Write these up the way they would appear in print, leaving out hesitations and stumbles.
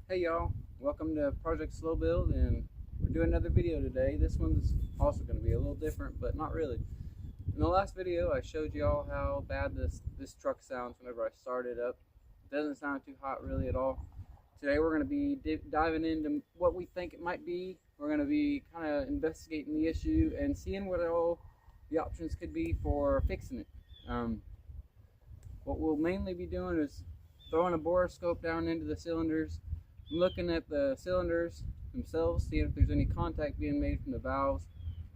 Hey y'all, welcome to Project Slow Build, and we're doing another video today. This one's also going to be a little different, but not really. In the last video I showed y'all how bad this truck sounds whenever I start it up. It doesn't sound too hot really at all. Today we're going to be diving into what we think it might be. We're going to be kind of investigating the issue and seeing what all the options could be for fixing it. What we'll mainly be doing is throwing a borescope down into the cylinders, looking at the cylinders themselves, seeing if there's any contact being made from the valves.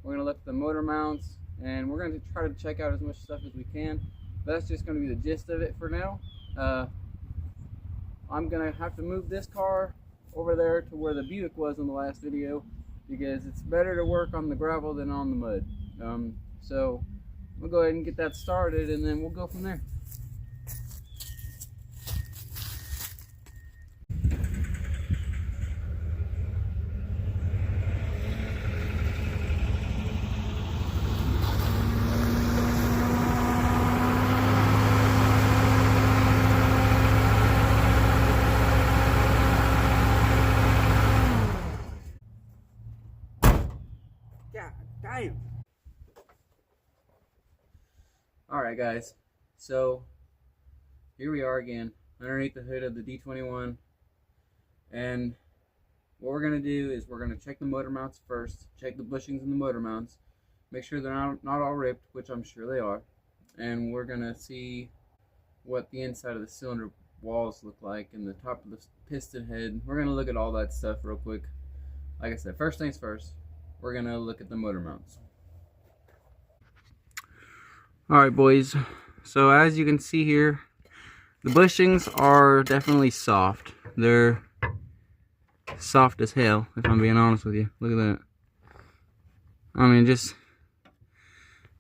We're going to look at the motor mounts, and we're going to try to check out as much stuff as we can. But that's just going to be the gist of it for now. I'm going to have to move this car over there to where the Buick was in the last video, because it's better to work on the gravel than on the mud. So we'll go ahead and get that started, and then we'll go from there. Damn. Alright guys, so here we are again underneath the hood of the D21, and what we're going to do is we're going to check the motor mounts first, check the bushings in the motor mounts, make sure they're not all ripped, which I'm sure they are, and we're going to see what the inside of the cylinder walls look like and the top of the piston head. We're going to look at all that stuff real quick. Like I said, first things first, we're going to look at the motor mounts. Alright boys, so as you can see here, the bushings are definitely soft. They're soft as hell, if I'm being honest with you. Look at that. I mean, just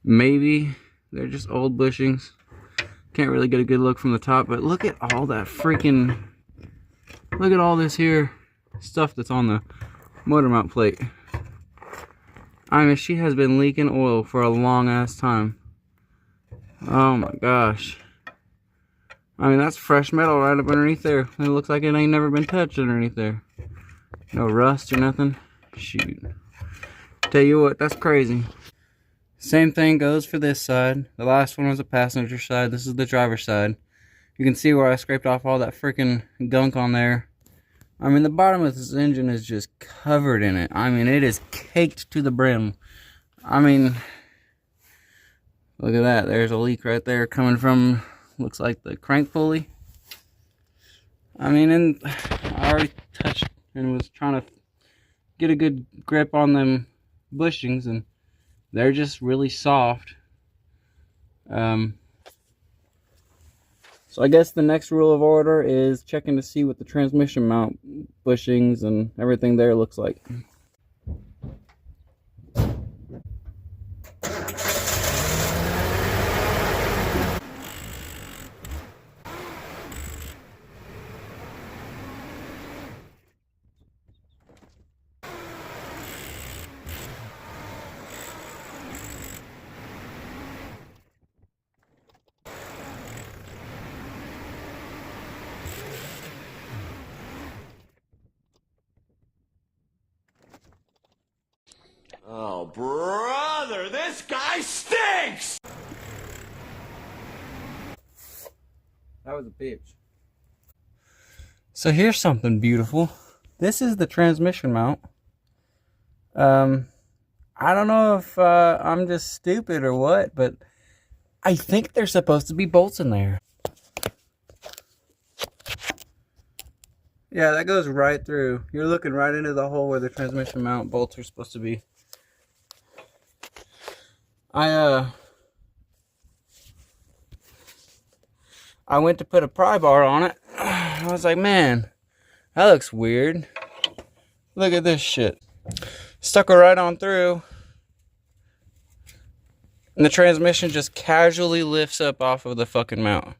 maybe they're just old bushings. Can't really get a good look from the top, but look at all that freaking, look at all this here stuff that's on the motor mount plate. I mean, she has been leaking oil for a long ass time. Oh my gosh. I mean, that's fresh metal right up underneath there. It looks like it ain't never been touched underneath there. No rust or nothing. Shoot. Tell you what, that's crazy. Same thing goes for this side. The last one was the passenger side. This is the driver's side. You can see where I scraped off all that freaking gunk on there. I mean, the bottom of this engine is just covered in it. I mean, it is caked to the brim. I mean, look at that. There's a leak right there coming from, looks like the crank pulley. I mean, and I already touched and was trying to get a good grip on them bushings, and they're just really soft. So I guess the next rule of order is checking to see what the transmission mount bushings and everything there looks like. Oh, brother, this guy stinks! That was a bitch. So here's something beautiful. This is the transmission mount. I don't know if I'm just stupid or what, but I think there's supposed to be bolts in there. Yeah, that goes right through. You're looking right into the hole where the transmission mount bolts are supposed to be. I went to put a pry bar on it. I was like, man, that looks weird. Look at this shit. Stuck it right on through. And the transmission just casually lifts up off of the fucking mount.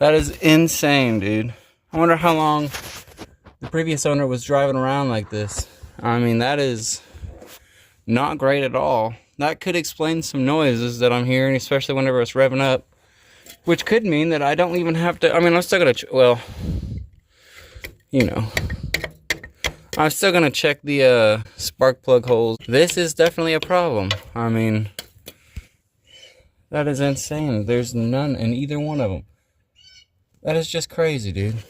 That is insane, dude. I wonder how long the previous owner was driving around like this. I mean, that is not great at all. That could explain some noises that I'm hearing, especially whenever it's revving up. Which could mean that I don't even have to, I mean, I'm still gonna, well, you know. I'm still gonna check the spark plug holes. This is definitely a problem. I mean, that is insane. There's none in either one of them. That is just crazy, dude.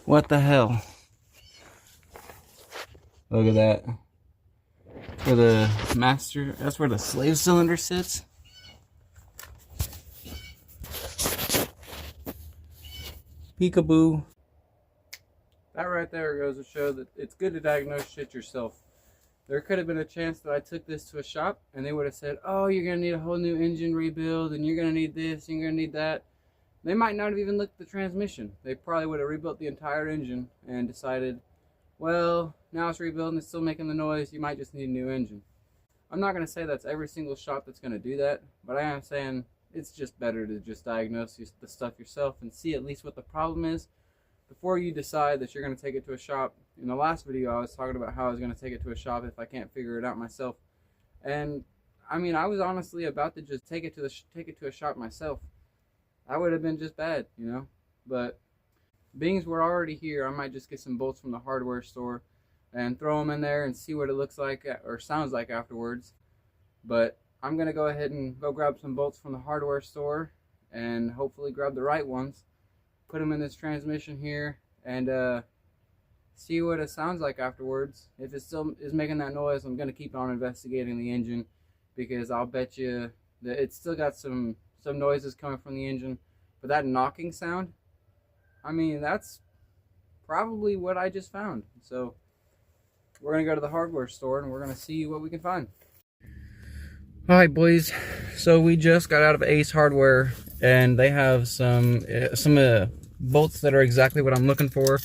What the hell? Look at that. For the master, that's where the slave cylinder sits. Peekaboo. That right there goes to show that it's good to diagnose shit yourself. There could have been a chance that I took this to a shop and they would have said, oh, you're going to need a whole new engine rebuild and you're going to need this and you're going to need that. They might not have even looked at the transmission. They probably would have rebuilt the entire engine and decided, well, now it's rebuilding, it's still making the noise, you might just need a new engine. I'm not going to say that's every single shop that's going to do that, but I am saying it's just better to just diagnose the stuff yourself and see at least what the problem is before you decide that you're going to take it to a shop. In the last video, I was talking about how I was going to take it to a shop if I can't figure it out myself. And, I mean, I was honestly about to just take it to a shop myself. That would have been just bad, you know? But, being as we're already here, I might just get some bolts from the hardware store and throw them in there and see what it looks like or sounds like afterwards. But, I'm going to go ahead and go grab some bolts from the hardware store and hopefully grab the right ones. Put them in this transmission here and see what it sounds like afterwards. If it still is making that noise, I'm going to keep on investigating the engine, because I'll bet you that it's still got some noises coming from the engine. But that knocking sound, I mean, that's probably what I just found. So we're going to go to the hardware store and we're going to see what we can find. Alright boys, so we just got out of Ace Hardware and they have some bolts that are exactly what I'm looking for,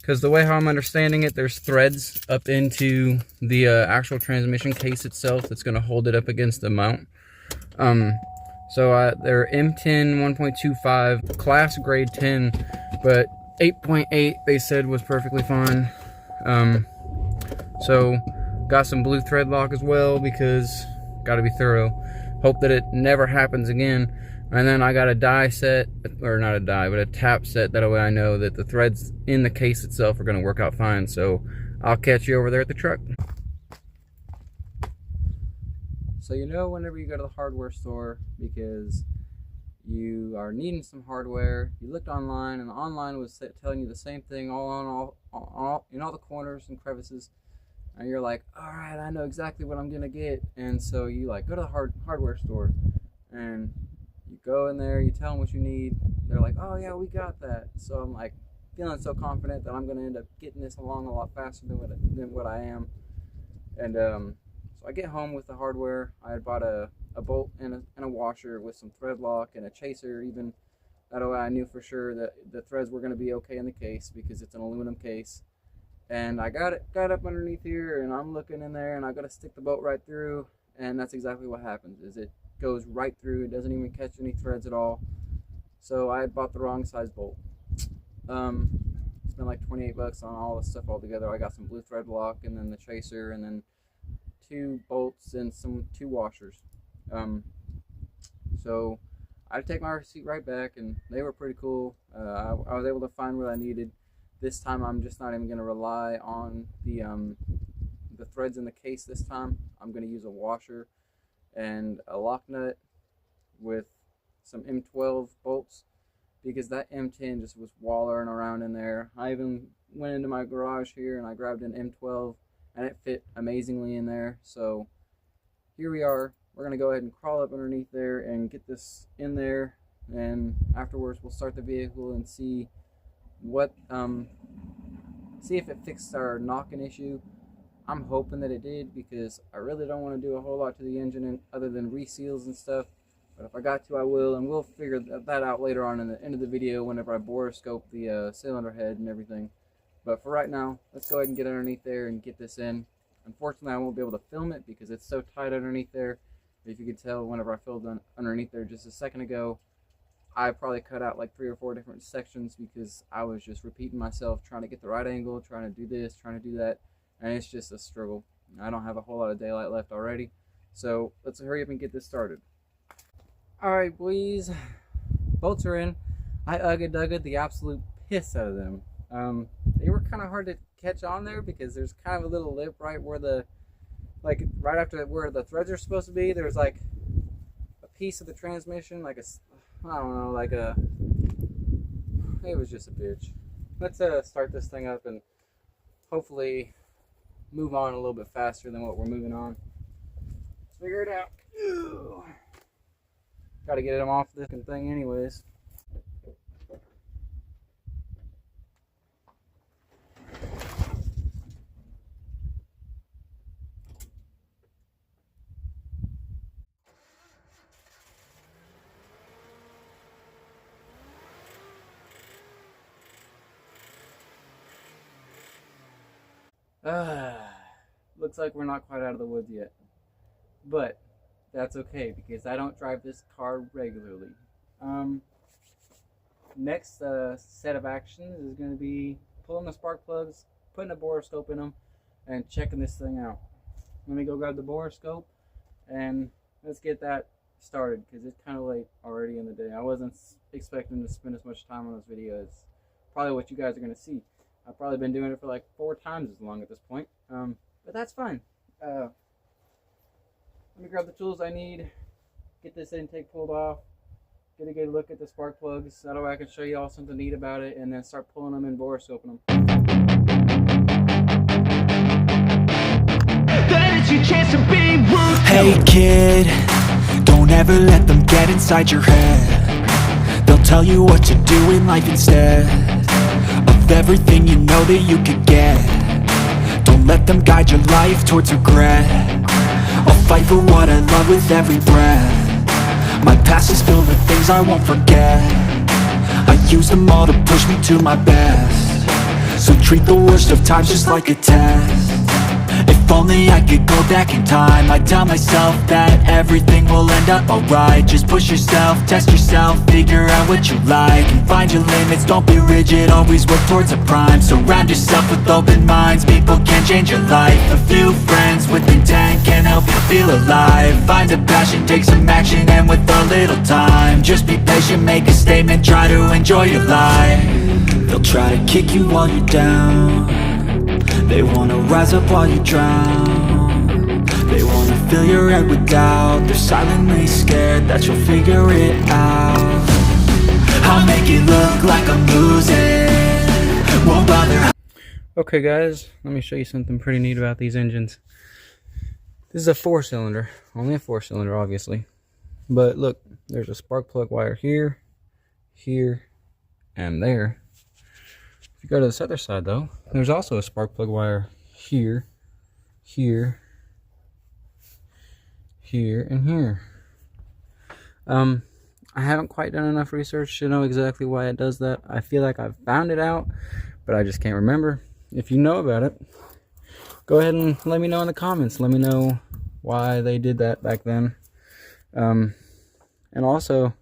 because the way how I'm understanding it, there's threads up into the actual transmission case itself that's going to hold it up against the mount. So they're M10 1.25 class grade 10, but 8.8 they said was perfectly fine. So got some blue thread lock as well, because got to be thorough. Hope that it never happens again. And then I got a die set, or not a die, but a tap set. That way I know that the threads in the case itself are going to work out fine. So I'll catch you over there at the truck. So you know, whenever you go to the hardware store because you are needing some hardware, you looked online and the online was telling you the same thing in all the corners and crevices. And you're like, all right, I know exactly what I'm gonna get. And so you like go to the hardware store and you go in there, you tell them what you need. They're like, oh yeah, we got that. So I'm like feeling so confident that I'm gonna end up getting this along a lot faster than what I am. And so I get home with the hardware. I had bought a bolt and a washer with some thread lock and a chaser even. That way I knew for sure that the threads were gonna be okay in the case, because it's an aluminum case. And I got up underneath here and I'm looking in there and I got to stick the bolt right through, and that's exactly what happens. Is it goes right through. It doesn't even catch any threads at all. So I had bought the wrong size bolt. Spent like 28 bucks on all the stuff all together. I got some blue thread lock and then the chaser and then 2 bolts and 2 washers. So I take my receipt right back and they were pretty cool. I was able to find what I needed. This time I'm just not even going to rely on the threads in the case this time. I'm going to use a washer and a lock nut with some M12 bolts, because that M10 just was wallering around in there. I even went into my garage here and I grabbed an M12 and it fit amazingly in there. So here we are. We're going to go ahead and crawl up underneath there and get this in there, and afterwards we'll start the vehicle and see what see if it fixed our knocking issue. I'm hoping that it did, because I really don't want to do a whole lot to the engine other than reseals and stuff. But if I got to, I will, and we'll figure that out later on in the end of the video whenever I borescope the cylinder head and everything. But for right now, let's go ahead and get underneath there and get this in. Unfortunately, I won't be able to film it because it's so tight underneath there. If you could tell, whenever I filmed underneath there just a second ago, I probably cut out like 3 or 4 different sections because I was just repeating myself, trying to get the right angle, trying to do this, trying to do that, and it's just a struggle. I don't have a whole lot of daylight left already, so let's hurry up and get this started. Alright boys, bolts are in. I ugga-dugga the absolute piss out of them. they were kind of hard to catch on there because there's kind of a little lip right where the, like right after where the threads are supposed to be, there's like a piece of the transmission, like a, I don't know, like a, it was just a bitch. Let's start this thing up and hopefully move on a little bit faster than what we're moving on. Let's figure it out. Got to get them off this thing anyways. Looks like we're not quite out of the woods yet, but that's okay because I don't drive this car regularly. Next set of actions is going to be pulling the spark plugs, putting a borescope in them, and checking this thing out. Let me go grab the borescope and let's get that started because it's kind of late already in the day. I wasn't expecting to spend as much time on this video as probably what you guys are going to see. I've probably been doing it for like 4 times as long at this point, but that's fine. Let me grab the tools I need, get this intake pulled off, get a good look at the spark plugs. That way I can show you all something neat about it, and then start pulling them and borescoping them. Hey kid, don't ever let them get inside your head. They'll tell you what to do in life instead of everything you know that you could get. Don't let them guide your life towards regret. I'll fight for what I love with every breath. My past is filled with things I won't forget. I use them all to push me to my best. So treat the worst of times just like a test. If only I could go back in time, I'd tell myself that everything will end up alright. Just push yourself, test yourself, figure out what you like, and find your limits, don't be rigid, always work towards a prime. Surround yourself with open minds, people can change your life. A few friends with intent can help you feel alive. Find a passion, take some action, and with a little time, just be patient, make a statement, try to enjoy your life. They'll try to kick you while you're down. They wanna rise up while you drown. They wanna fill your head with doubt. They're silently scared that you'll figure it out. I'll make it look like I'm losing, won't bother. Okay guys, let me show you something pretty neat about these engines. This is a 4-cylinder, only a 4-cylinder obviously. But look, there's a spark plug wire here, here, and there. If you go to this other side though, there's also a spark plug wire here, here, here, and here. I haven't quite done enough research to know exactly why it does that. I feel like I've found it out, but I just can't remember. If you know about it, go ahead and let me know in the comments. Let me know why they did that back then. And also,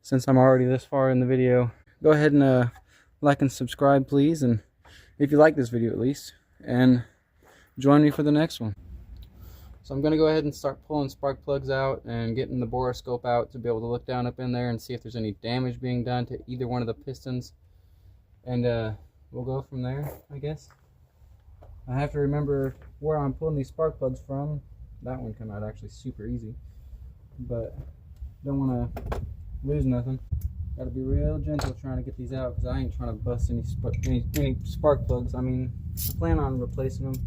since I'm already this far in the video, go ahead and like and subscribe please, and if you like this video at least, and join me for the next one. So I'm going to go ahead and start pulling spark plugs out and getting the borescope out to be able to look down up in there and see if there's any damage being done to either one of the pistons, and we'll go from there, I guess. I have to remember where I'm pulling these spark plugs from. That one came out actually super easy, but don't want to lose nothing. Gotta be real gentle trying to get these out because I ain't trying to bust any spark plugs. I mean, I plan on replacing them,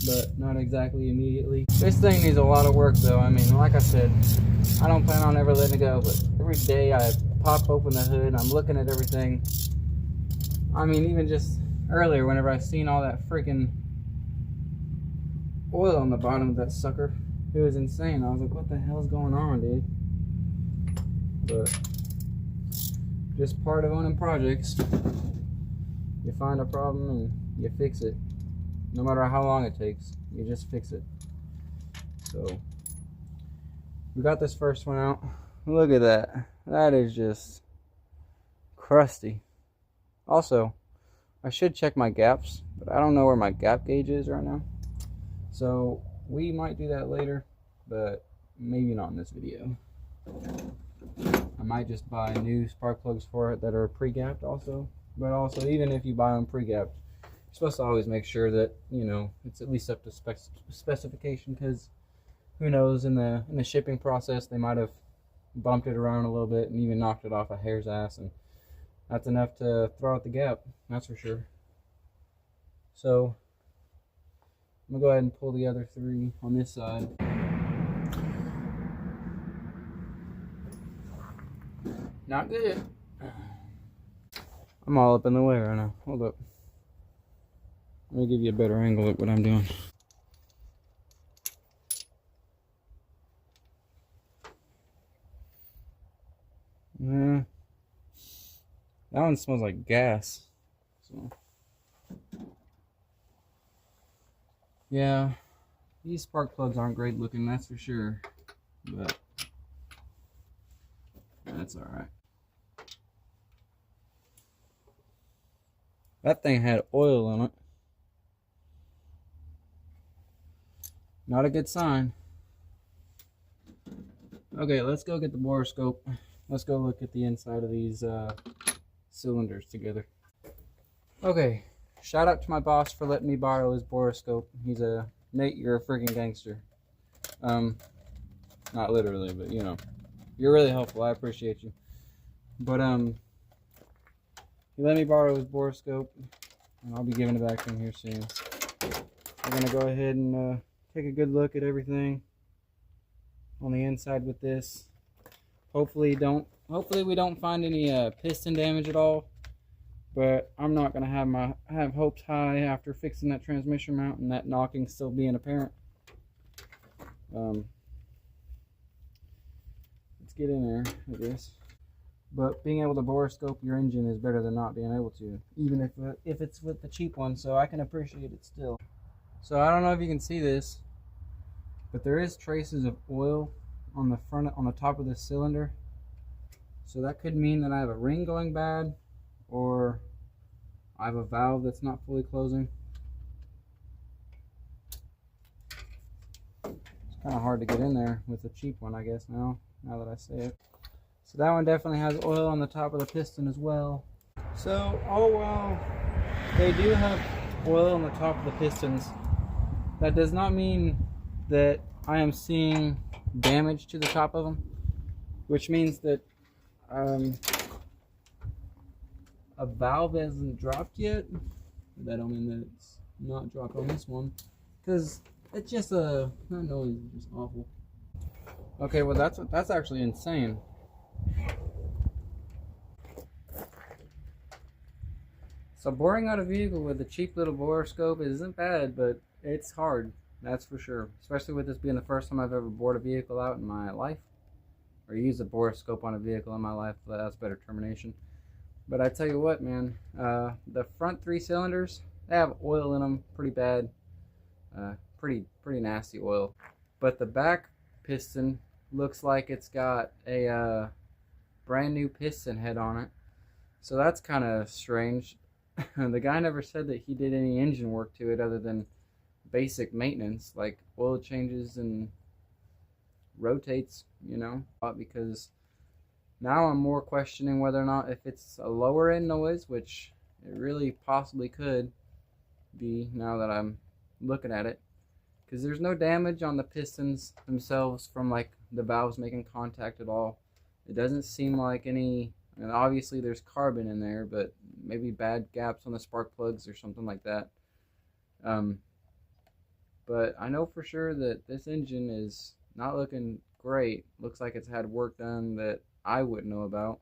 but not exactly immediately. This thing needs a lot of work though. I mean, like I said, I don't plan on ever letting it go, but every day I pop open the hood, I'm looking at everything. I mean, even just earlier whenever I seen all that freaking oil on the bottom of that sucker, it was insane. I was like, what the hell's going on, dude? But just part of owning projects. You find a problem and you fix it. No matter how long it takes, you just fix it. So we got this first one out. Look at that. That is just crusty. Also, I should check my gaps, but I don't know where my gap gauge is right now. So we might do that later, but maybe not in this video. I might just buy new spark plugs for it that are pre-gapped also. But also, even if you buy them pre-gapped, you're supposed to always make sure that, you know, it's at least up to specification, because who knows, in the shipping process they might have bumped it around a little bit and even knocked it off a hair's ass, and that's enough to throw out the gap, that's for sure. So I'm gonna go ahead and pull the other 3 on this side. Not good. I'm all up in the way right now. Hold up. Let me give you a better angle at what I'm doing. Yeah. That one smells like gas. So yeah, these spark plugs aren't great looking, that's for sure. But that's alright. That thing had oil in it. Not a good sign. Okay, let's go get the borescope. Let's go look at the inside of these cylinders together. Okay, shout out to my boss for letting me borrow his borescope. He's a Nate, you're a freaking gangster. Not literally, but you know, you're really helpful. I appreciate you. But he let me borrow his borescope, and I'll be giving it back to him here soon. We're gonna go ahead and take a good look at everything on the inside with this. Hopefully we don't find any piston damage at all. But I'm not gonna have hopes high after fixing that transmission mount and that knocking still being apparent. Let's get in there, I guess. But being able to borescope your engine is better than not being able to, even if it's with the cheap one. So I can appreciate it still. So I don't know if you can see this, but there is traces of oil on the top of this cylinder. So that could mean that I have a ring going bad, or I have a valve that's not fully closing. It's kind of hard to get in there with a cheap one, I guess, now that I say it. So that one definitely has oil on the top of the piston as well. So all while they do have oil on the top of the pistons, that does not mean that I am seeing damage to the top of them, which means that a valve hasn't dropped yet. That don't mean that it's not dropped on this one, because it's just that noise is just awful. Okay, well that's actually insane. So boring out a vehicle with a cheap little borescope isn't bad, but it's hard, that's for sure. Especially with this being the first time I've ever bored a vehicle out in my life, or used a borescope on a vehicle in my life. That's better termination. But I tell you what, man, the front 3 cylinders, they have oil in them pretty bad, pretty nasty oil. But the back piston looks like it's got a brand new piston head on it, so that's kind of strange. The guy never said that he did any engine work to it other than basic maintenance like oil changes and rotates, you know, because now I'm more questioning whether or not if it's a lower end noise, which it really possibly could be now that I'm looking at it, because there's no damage on the pistons themselves from like the valves making contact at all. It doesn't seem like any, I mean, obviously there's carbon in there, but maybe bad gaps on the spark plugs or something like that. But I know for sure that this engine is not looking great. Looks like it's had work done that I wouldn't know about.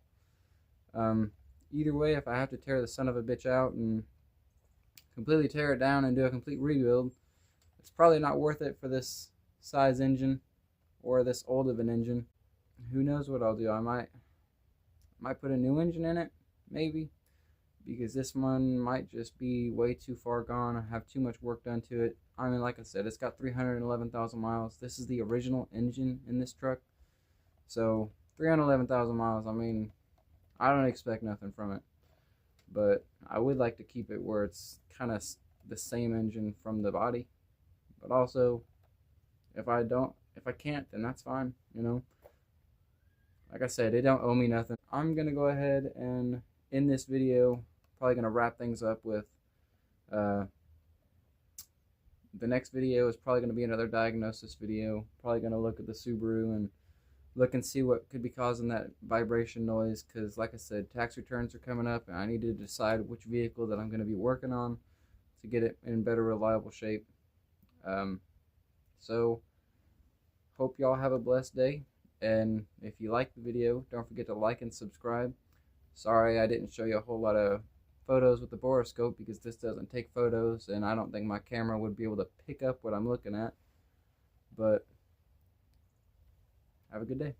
Either way, if I have to tear the son of a bitch out and completely tear it down and do a complete rebuild, it's probably not worth it for this size engine or this old of an engine. Who knows what I'll do? I might put a new engine in it, maybe, because this one might just be way too far gone. I have too much work done to it. I mean, like I said, it's got 311,000 miles. This is the original engine in this truck. So 311,000 miles, I mean, I don't expect nothing from it. But I would like to keep it where it's kind of the same engine from the body. But also, if I can't, then that's fine, you know. Like I said, it don't owe me nothing. I'm going to go ahead and end this video probably going to wrap things up with the next video is probably going to be another diagnosis video. Probably going to look at the Subaru and look and see what could be causing that vibration noise, because like I said, tax returns are coming up and I need to decide which vehicle that I'm going to be working on to get it in better reliable shape. So hope y'all have a blessed day, and if you like the video, don't forget to like and subscribe. Sorry I didn't show you a whole lot of photos with the borescope because this doesn't take photos and I don't think my camera would be able to pick up what I'm looking at, but have a good day.